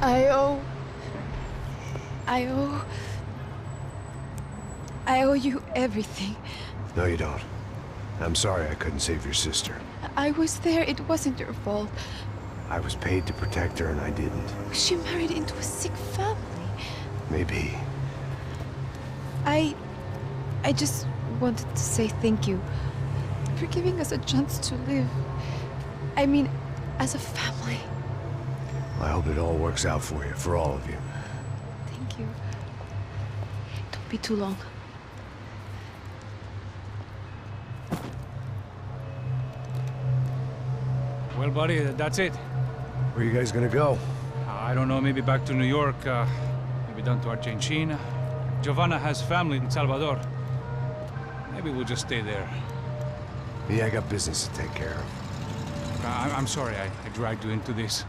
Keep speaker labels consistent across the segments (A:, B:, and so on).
A: I owe... I owe... I owe you everything.
B: No, you don't. I'm sorry I couldn't save your sister.
A: I was there. It wasn't your fault.
B: I was paid to protect her and I didn't.
A: She married into a sick family.
B: Maybe.
A: I just wanted to say thank you for giving us a chance to live. I mean, as a family.
B: I hope it all works out for you, for all of you.
A: Thank you. Don't be too long.
C: Well, buddy, that's it.
B: Where are you guys gonna go?
C: I don't know, maybe back to New York, maybe down to Argentina. Giovanna has family in Salvador. Maybe we'll just stay there.
B: Yeah, I got business to take care of.
C: I'm sorry I dragged you into this.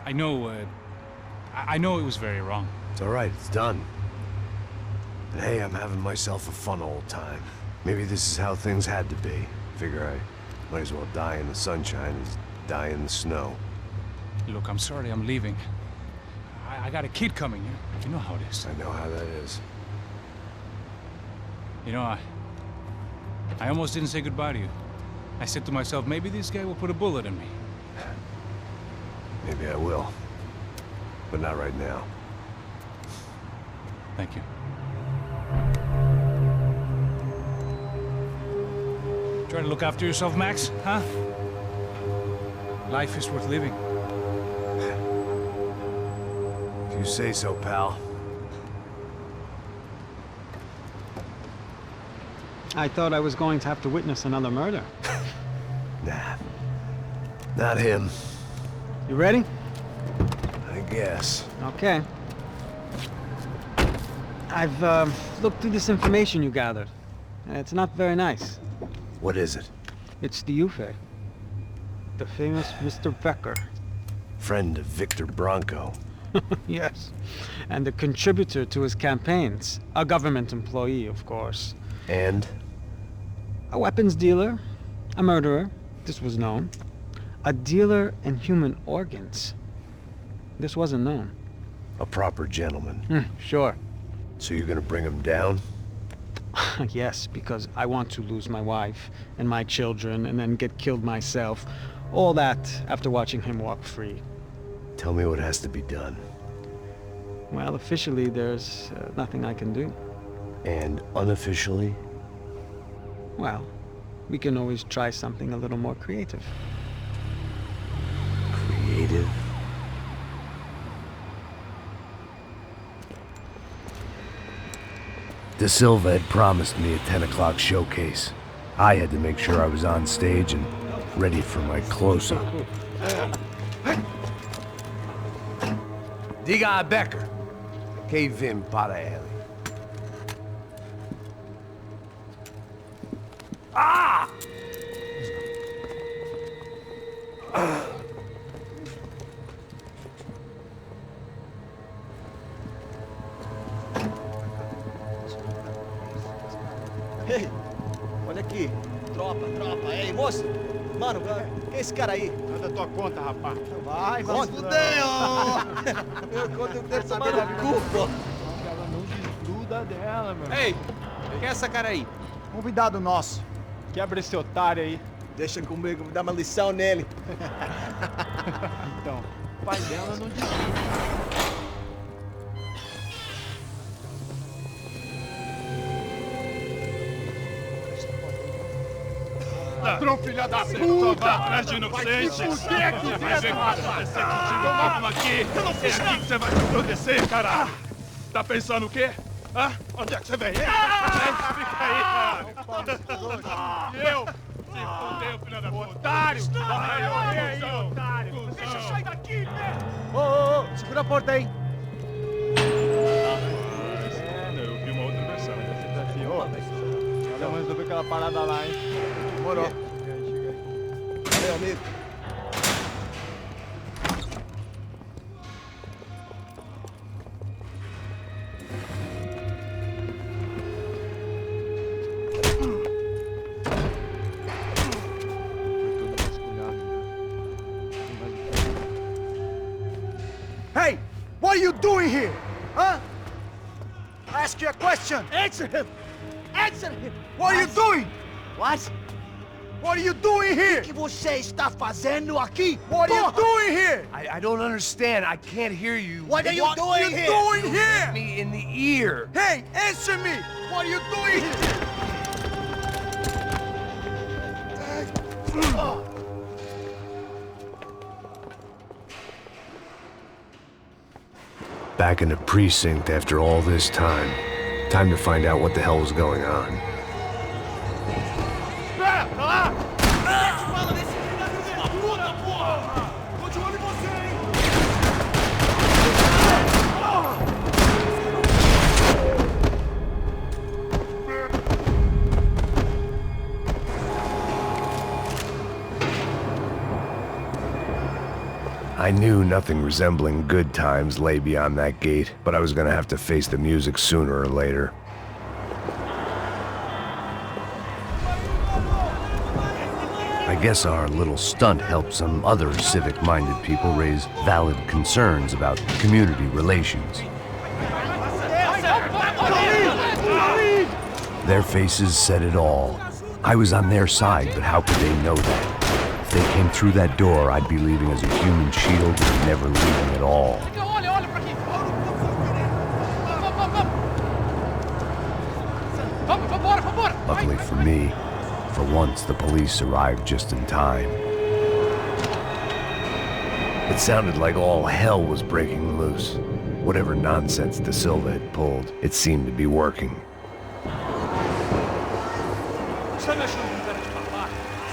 C: I know it was very wrong.
B: It's all right, it's done. And hey, I'm having myself a fun old time. Maybe this is how things had to be. Figure I might as well die in the sunshine as die in the snow.
C: Look, I'm sorry I'm leaving. I got a kid coming, you know how it is.
B: I know how that is.
C: You know, I almost didn't say goodbye to you. I said to myself, maybe this guy will put a bullet in me.
B: Maybe I will. But not right now.
C: Thank you. Try to look after yourself, Max, huh? Life is worth living.
B: If you say so, pal.
D: I thought I was going to have to witness another murder.
B: Nah. Not him.
D: You ready?
B: I guess.
D: Okay. I've looked through this information you gathered. It's not very nice.
B: What is it?
D: It's the Ufe. The famous Mr. Becker.
B: Friend of Victor Bronco.
D: Yes. And a contributor to his campaigns. A government employee, of course.
B: And?
D: A weapons dealer. A murderer. This was known. A dealer in human organs. This wasn't known.
B: A proper gentleman.
D: Sure.
B: So you're gonna bring him down?
D: Yes, because I want to lose my wife and my children and then get killed myself. All that after watching him walk free.
B: Tell me what has to be done.
D: Well, officially there's nothing I can do.
B: And unofficially?
D: Well, we can always try something a little more creative.
B: Creative? De Silva had promised me a 10 o'clock showcase. I had to make sure I was on stage and ready for my close-up. Diga a Becker. Que vim para ele. Ah!
E: Ei, olha aqui. Tropa. Ei, moço. Mano, quem é esse cara aí?
F: Manda tua conta, rapaz.
E: Vai se fuder, ó. Eu conto que deve saber da culpa.
F: Ela não desgruda dela, meu.
E: Ei, quem é essa cara aí?
F: Convidado nosso. Quebra esse otário aí.
E: Deixa comigo, me dá uma lição nele.
F: Então, o pai dela não desgruda. Ladrão, filha da puta! Vai atrás de inocente! Vai ver o que vai acontecer contigo mesmo aqui! Eu não fiz nada! É aqui que você vai se proteger, caralho! Tá pensando o quê? Hã? Onde é que você vem? Fica aí, cara! E eu? Se fodeu, filha da puta! Otário! Vai aí, otário! Deixa eu sair daqui, né?
E: Ô, segura a porta aí!
F: Eu vi uma outra versão. Vamos resolver aquela parada lá, hein? Demorou.
E: Valeu, amigo. doing here? Huh? I ask you a question. Answer him. Answer him. What are you doing? What? What are you doing here? O que você está fazendo aqui? What are you doing here?
B: I don't understand. I can't hear you.
E: What are you doing here?
B: You hit me in the ear.
E: Hey, answer me. What are you doing here?
B: Back in the precinct after all this time. Time to find out what the hell was going on. I knew nothing resembling good times lay beyond that gate, but I was gonna have to face the music sooner or later. I guess our little stunt helped some other civic-minded people raise valid concerns about community relations. Their faces said it all. I was on their side, but how could they know that? If they came through that door, I'd be leaving as a human shield and never leaving at all. Luckily for me, for once the police arrived just in time. It sounded like all hell was breaking loose. Whatever nonsense De Silva had pulled, it seemed to be working.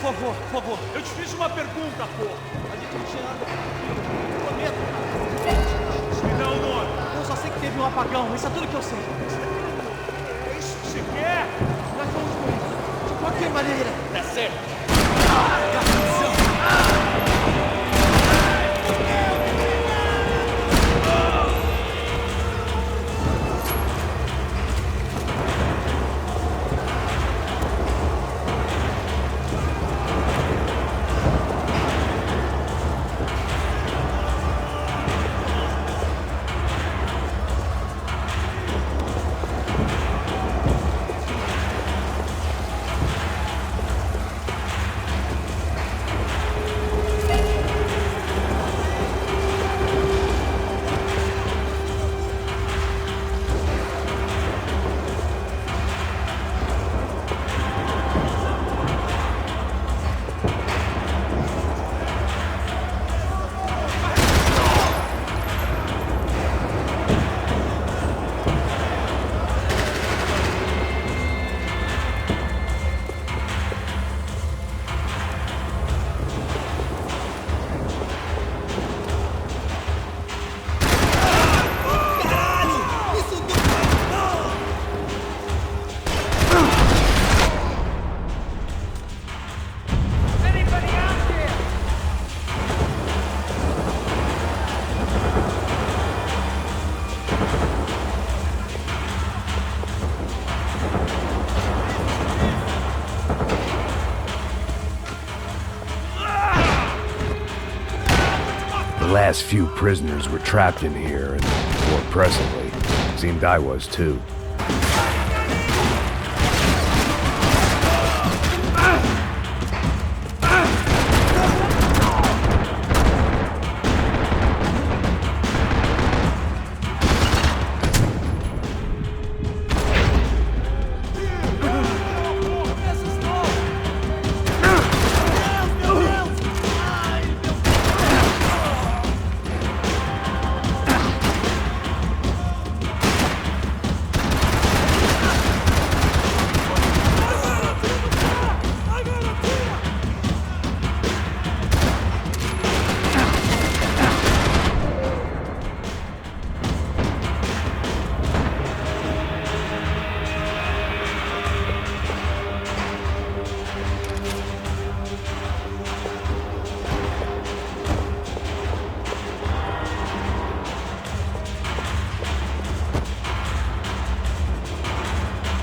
E: Por favor. Eu te fiz uma pergunta, pô. A gente não tinha nada. Prometo. Me dá o nome. Eu só sei que teve um apagão. Isso é tudo que eu sei. É isso que você quer? Nós vamos com isso. De qualquer maneira. Tá certo.
B: The last few prisoners were trapped in here, and more presently, seemed I was too.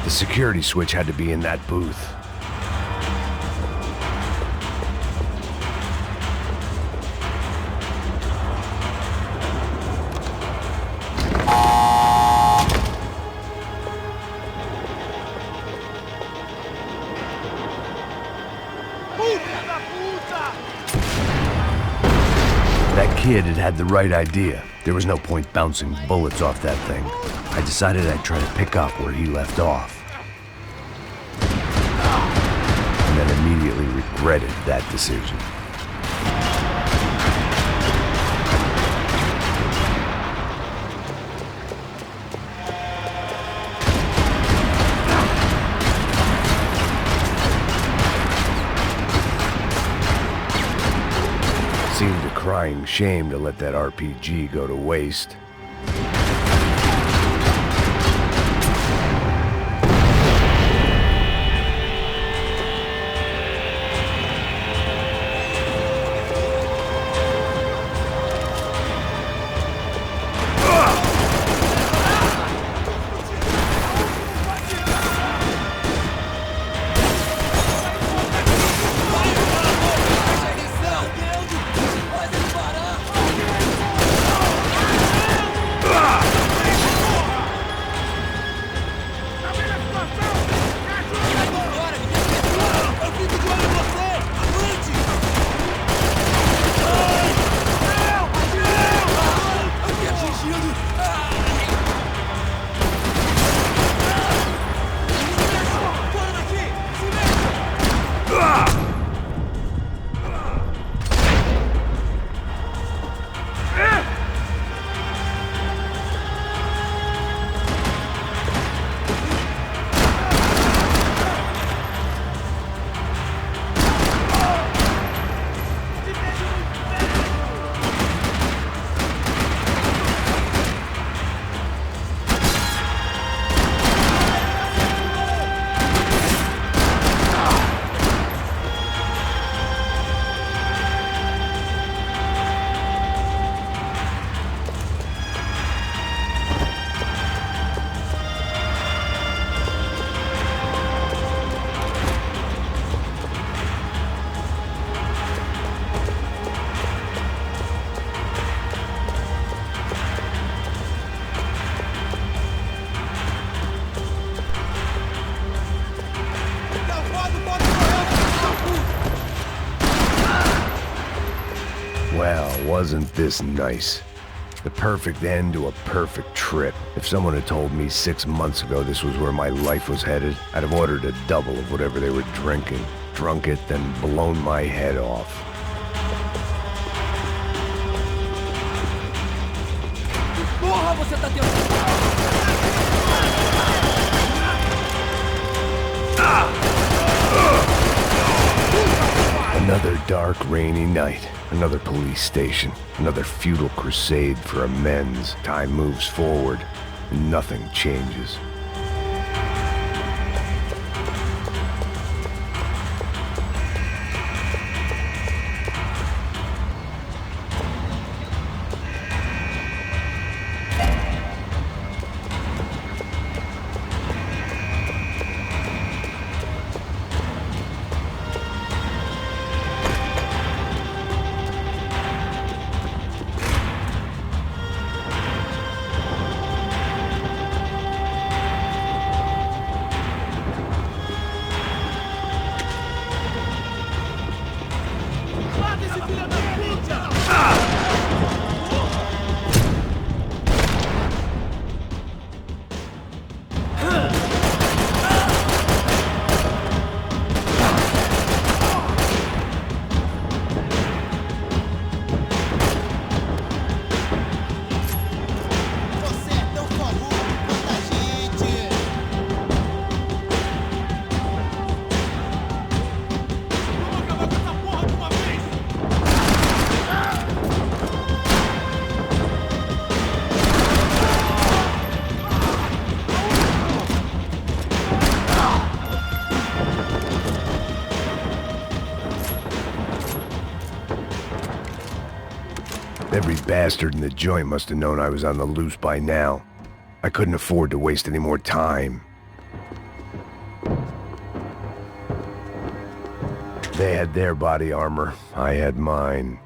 B: The security switch had to be in that booth. That kid had the right idea. There was no point bouncing bullets off that thing. I decided I'd try to pick up where he left off. And then immediately regretted that decision. Seemed a crying shame to let that RPG go to waste. Well, wasn't this nice? The perfect end to a perfect trip. If someone had told me 6 months ago this was where my life was headed, I'd have ordered a double of whatever they were drinking, drunk it, then blown my head off.
E: Porra, você tá tendo...
B: Another dark, rainy night. Another police station. Another futile crusade for amends. Time moves forward, and nothing changes. Every bastard in the joint must have known I was on the loose by now. I couldn't afford to waste any more time. They had their body armor. I had mine.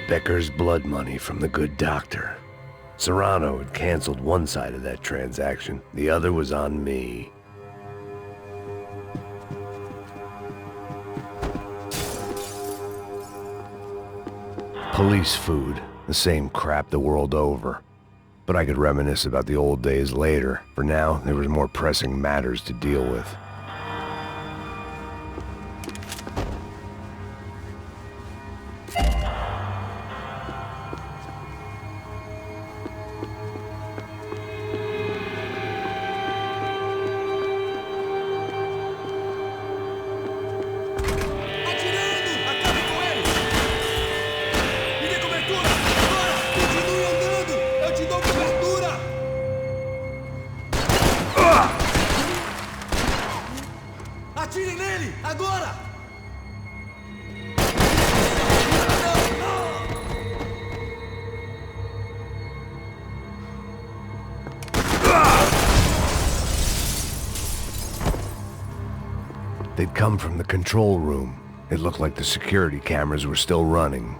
B: Becker's blood money from the good doctor. Serrano had canceled one side of that transaction. The other was on me. Police food, the same crap the world over. But I could reminisce about the old days later. For now, there was more pressing matters to deal with.
E: Atire nele! Agora!
B: They'd come from the control room. It looked like the security cameras were still running.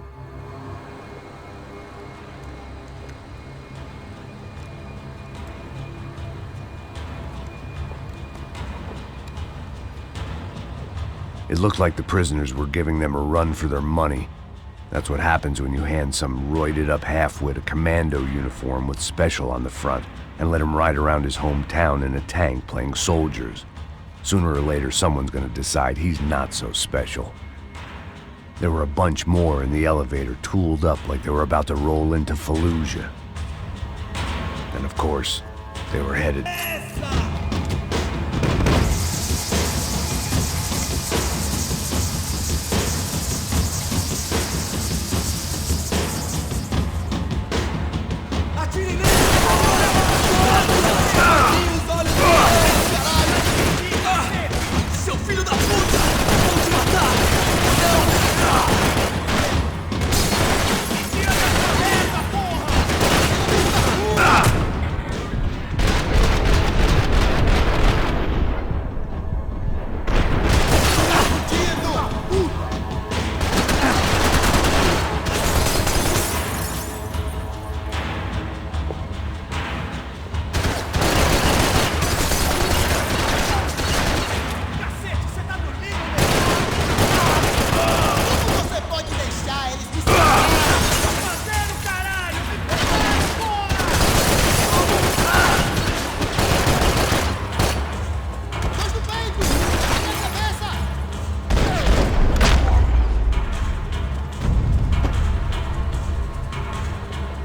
B: It looked like the prisoners were giving them a run for their money. That's what happens when you hand some roided-up halfwit a commando uniform with special on the front and let him ride around his hometown in a tank playing soldiers. Sooner or later, someone's gonna decide he's not so special. There were a bunch more in the elevator, tooled up like they were about to roll into Fallujah. And of course, they were headed...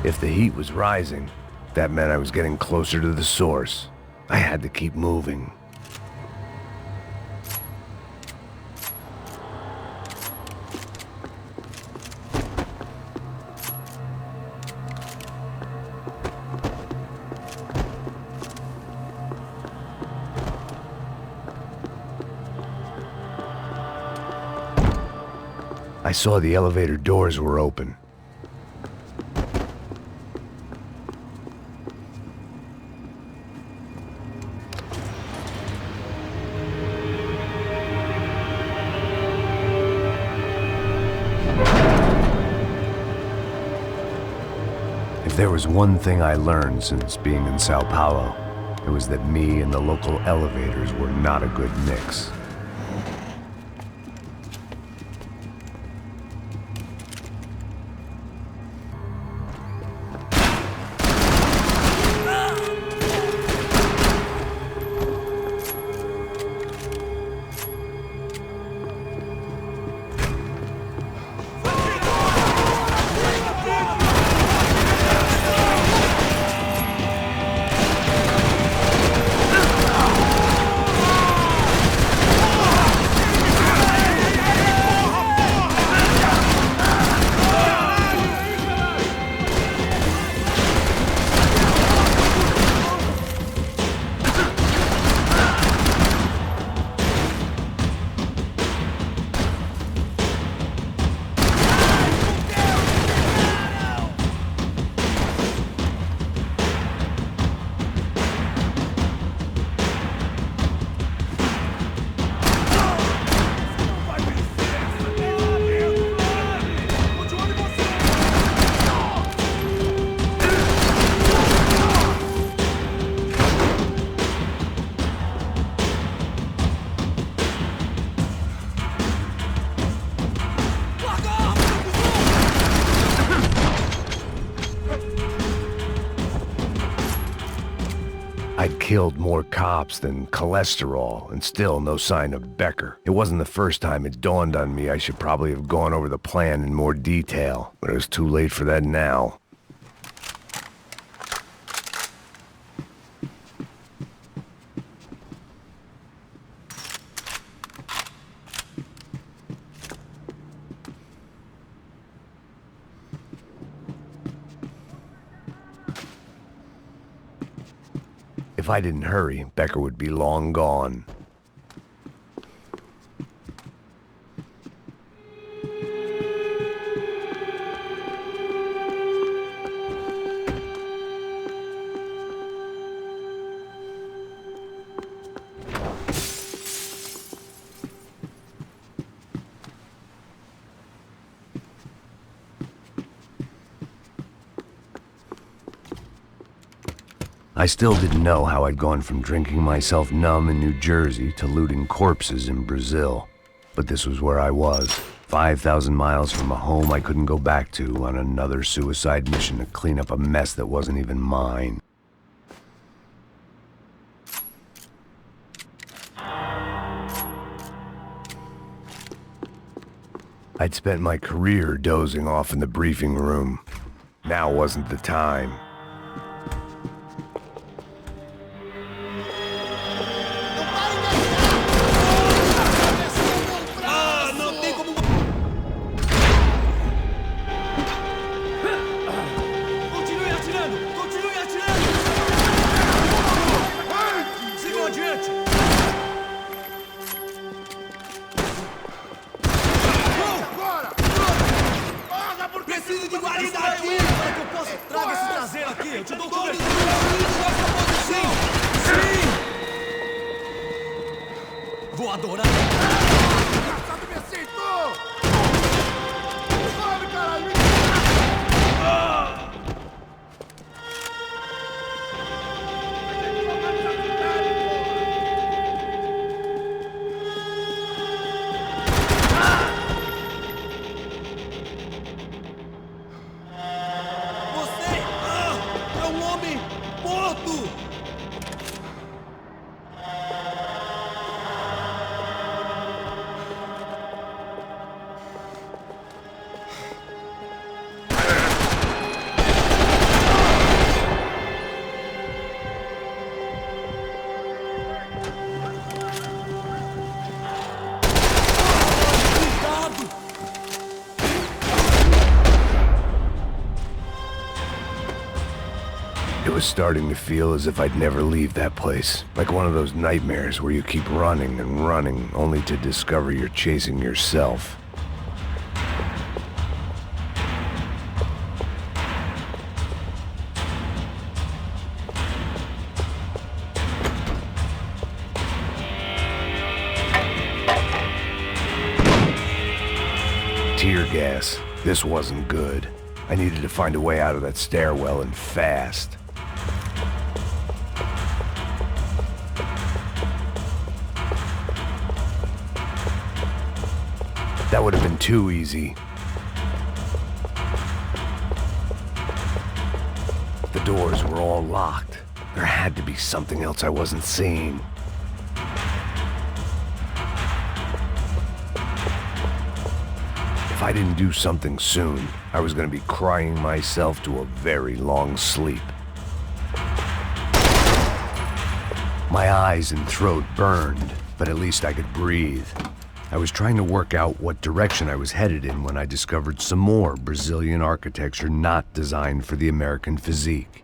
B: If the heat was rising, that meant I was getting closer to the source. I had to keep moving. I saw the elevator doors were open. If there was one thing I learned since being in Sao Paulo, it was that me and the local elevators were not a good mix. I'd killed more cops than cholesterol, and still no sign of Becker. It wasn't the first time it dawned on me I should probably have gone over the plan in more detail, but it was too late for that now. If I didn't hurry, Becker would be long gone. I still didn't know how I'd gone from drinking myself numb in New Jersey to looting corpses in Brazil. But this was where I was, 5,000 miles from a home I couldn't go back to, on another suicide mission to clean up a mess that wasn't even mine. I'd spent my career dozing off in the briefing room. Now wasn't the time.
E: Vou adorar.
F: Engraçado, me aceitou! Sobe, caralho!
E: Você é um homem morto!
B: It was starting to feel as if I'd never leave that place. Like one of those nightmares where you keep running and running, only to discover you're chasing yourself. Tear gas. This wasn't good. I needed to find a way out of that stairwell, and fast. That would have been too easy. The doors were all locked. There had to be something else I wasn't seeing. If I didn't do something soon, I was going to be crying myself to a very long sleep. My eyes and throat burned, but at least I could breathe. I was trying to work out what direction I was headed in when I discovered some more Brazilian architecture not designed for the American physique.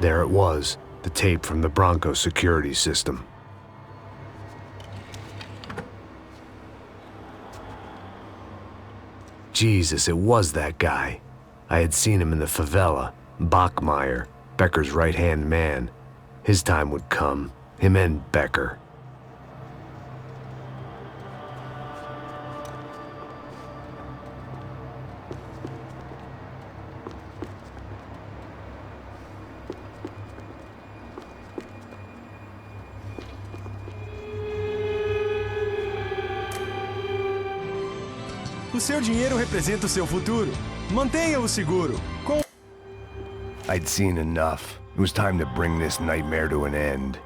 B: There it was, the tape from the Bronco security system. Jesus, it was that guy. I had seen him in the favela, Bachmeyer, Becker's right-hand man. His time would come, him and Becker.
G: O seu dinheiro representa o seu futuro. Mantenha-o seguro.
B: I'd seen enough. It was time to bring this nightmare to an end.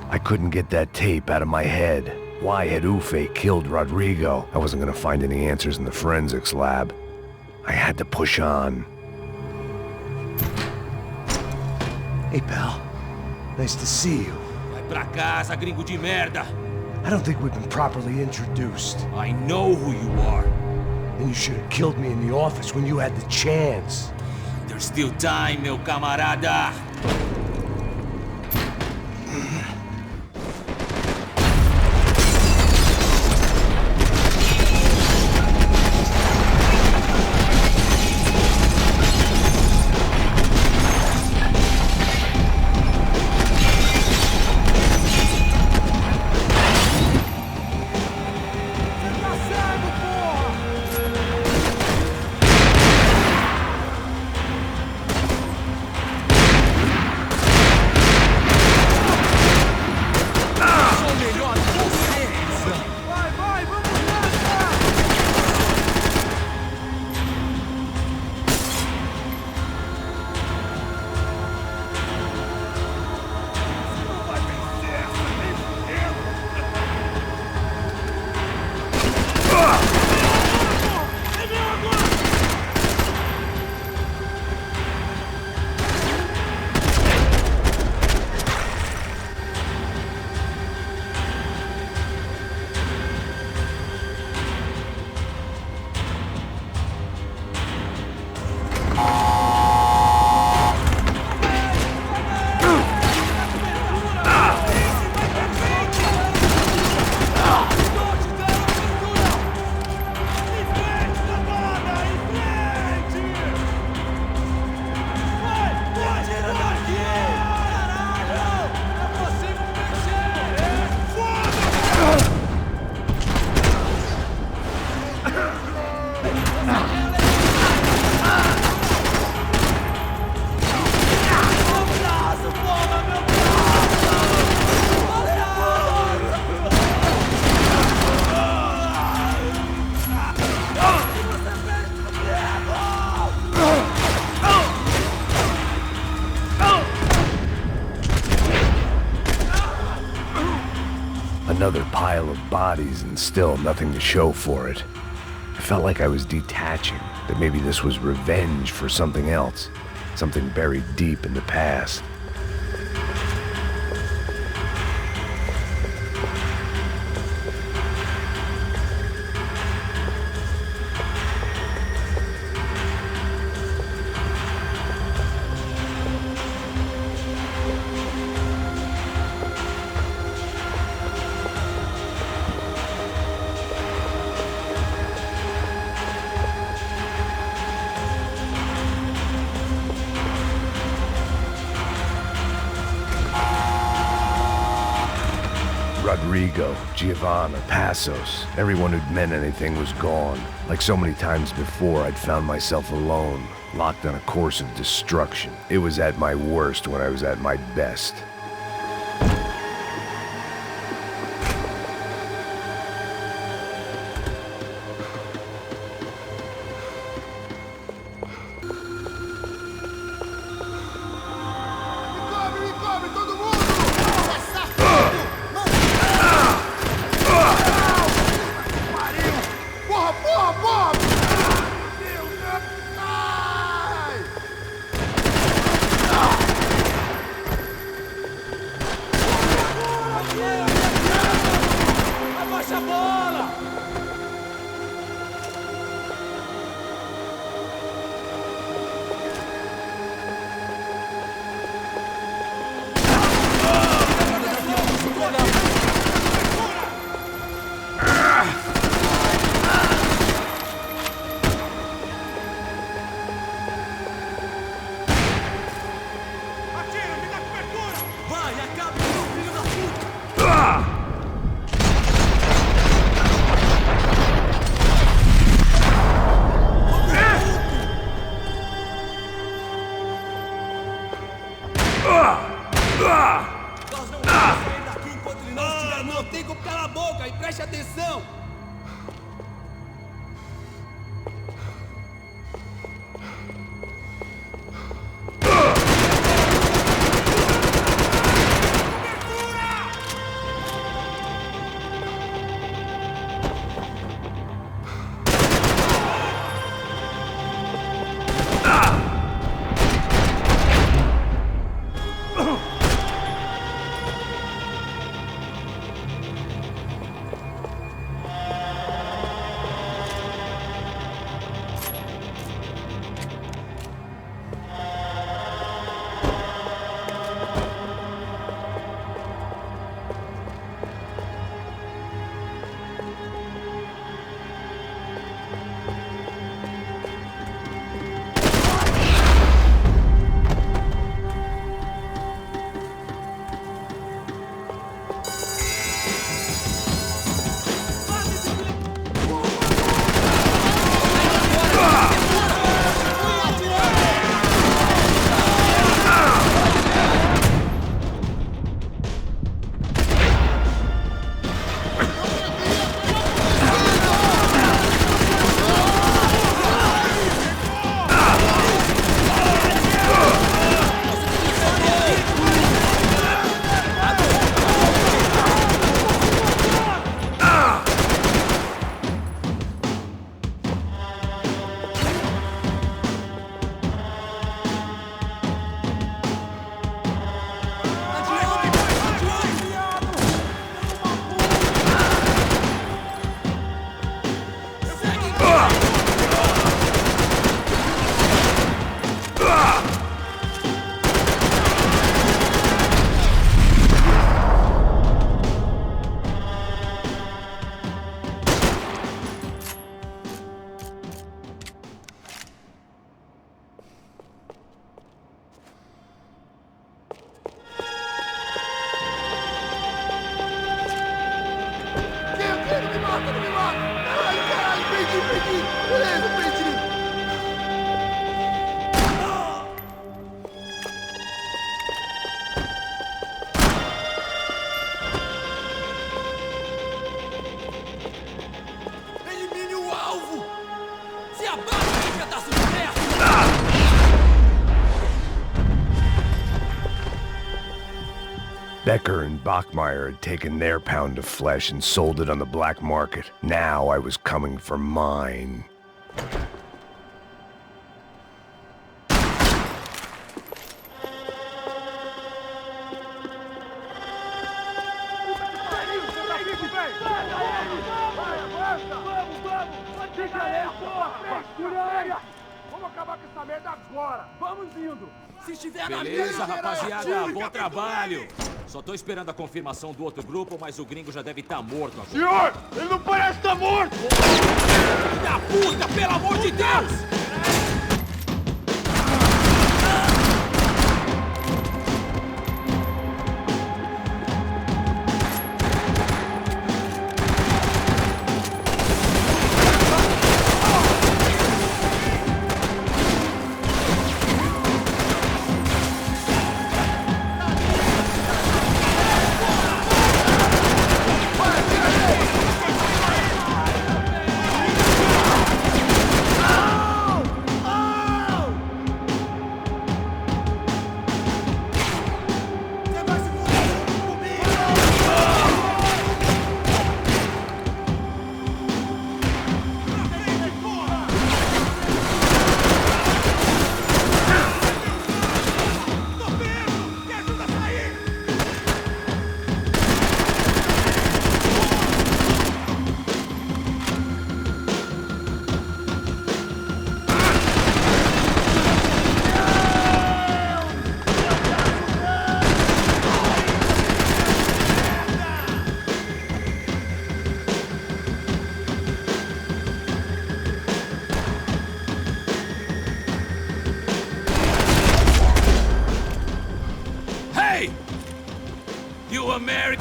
B: I couldn't get that tape out of my head. Why had Ufe killed Rodrigo? I wasn't gonna find any answers in the forensics lab. I had to push on.
H: Hey, pal. Nice to see you.
E: Vai pra casa, gringo de merda!
H: I don't think we've been properly introduced.
E: I know who you are.
H: And you should have killed me in the office when you had the chance.
E: There's still time, meu camarada!
B: Another pile of bodies and still nothing to show for it. I felt like I was detaching, that maybe this was revenge for something else, something buried deep in the past. Rodrigo, Giovanna, Passos. Everyone who'd meant anything was gone. Like so many times before, I'd found myself alone, locked on a course of destruction. It was at my worst when I was at my best.
E: Abaixa a bola! Atira, me dá cobertura! Vai, acabe com o filho da puta! Nós não vamos sair daqui enquanto ele não estiver morto. Tem como calar a boca e preste atenção! Elimine o alvo! Se abaixa, pedaço de merda!
B: Becker and Bachmeyer had taken their pound of flesh and sold it on the black market. Now I was coming for mine.
F: Vamos acabar com essa merda agora! Vamos indo!
E: Se estiver na
I: Beleza,
E: minha,
I: rapaziada, bom trabalho. Só tô esperando a confirmação do outro grupo, mas o gringo já deve estar morto agora.
F: Senhor! Ele não parece estar morto!
E: Filho da puta, pelo amor de Deus!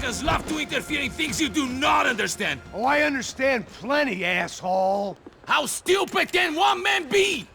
I: Americans love to interfere in things you do not understand.
H: Oh, I understand plenty, asshole.
I: How stupid can one man be?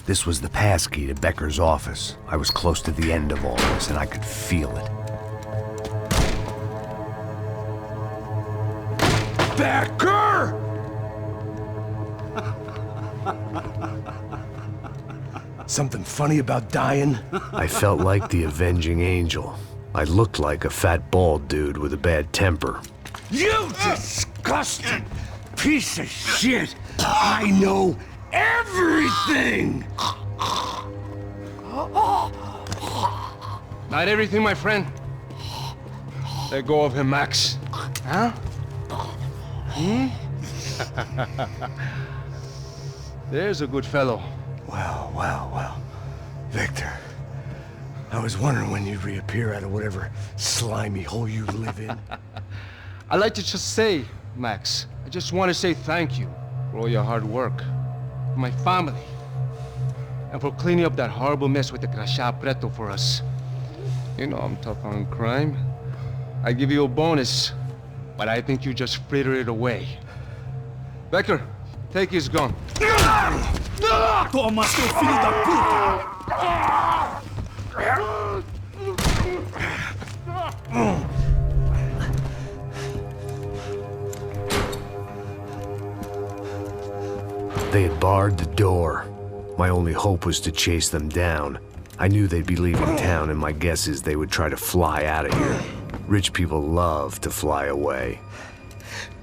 B: This was the passkey to Becker's office. I was close to the end of all this, and I could feel it.
H: Becker! Something funny about dying?
B: I felt like the avenging angel. I looked like a fat bald dude with a bad temper.
H: You disgusting piece of shit! I know everything! Not everything, my friend. Let go of him, Max. Huh? There's a good fellow. Well, well, well. Victor, I was wondering when you'd reappear out of whatever slimy hole you live in. I'd like to just say, Max, I just want to say thank you for all your hard work, for my family, and for cleaning up that horrible mess with the Crachá Preto for us. You know I'm tough on crime. I give you a bonus, but I think you just frittered it away. Becker, take his gun.
E: Toma, seu filho da puta!
B: They had barred the door. My only hope was to chase them down. I knew they'd be leaving town, and my guess is they would try to fly out of here. Rich people love to fly away.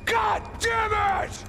H: God damn it!